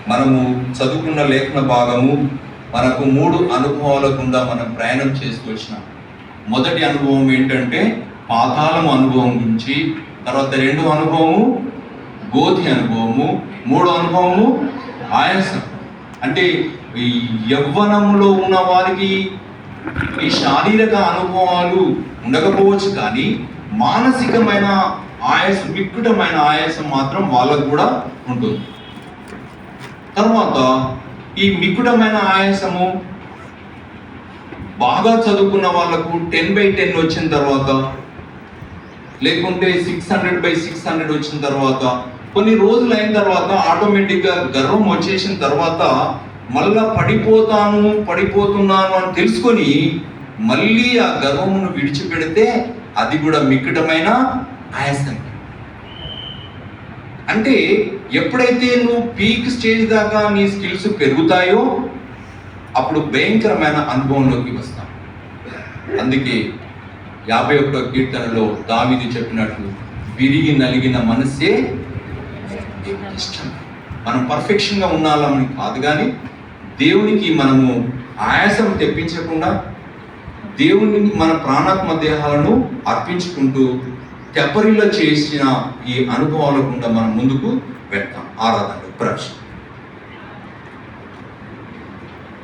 మనము చదువుకున్న లేఖన భాగము మనకు 3 అనుభవాల గుండా మనం ప్రయాణం చేస్తూ వచ్చినాం. మొదటి అనుభవం ఏంటంటే పాతాళము అనుభవం గురించి, తర్వాత 2వ అనుభవము గోధి అనుభవము, 3వ అనుభవము ఆయాసం. అంటే ఈ యవ్వనంలో ఉన్న వారికి ఈ శారీరక అనుభవాలు ఉండకపోవచ్చు, కానీ మానసికమైన ఆయాసం, వికృతమైన ఆయాసం మాత్రం వాళ్ళకు కూడా ఉంటుంది. తర్వాత ఈ మికుటమైన ఆయాసము బాగా చదువుకున్న వాళ్ళకు 10/10 వచ్చిన తర్వాత, లేకుంటే 600/600 వచ్చిన తర్వాత, కొన్ని రోజులు అయిన తర్వాత ఆటోమేటిక్గా గర్వం వచ్చేసిన తర్వాత మళ్ళా పడిపోతున్నాను అని తెలుసుకొని మళ్ళీ ఆ గర్వమును విడిచిపెడితే అది కూడా మికుటమైన ఆయాసం. అంటే ఎప్పుడైతే నువ్వు పీక్ స్టేజ్ దాకా నీ స్కిల్స్ పెరుగుతాయో అప్పుడు భయంకరమైన అనుభవంలోకి వస్తాం. అందుకే 51వ కీర్తనలో దావీదు చెప్పినట్లు విరిగి నలిగిన మనస్సే ఇష్టం. మనం పర్ఫెక్షన్గా ఉండాలని కాదు, కానీ దేవునికి మనము ఆయాసం తెప్పించకుండా దేవునికి మన ప్రాణాత్మ దేహాలను అర్పించుకుంటూ తెప్పరిలో చేసిన ఈ అనుభవాల గుండా మనం ముందుకు వెళ్తాం. ఆరాధనలో ప్రవేశం.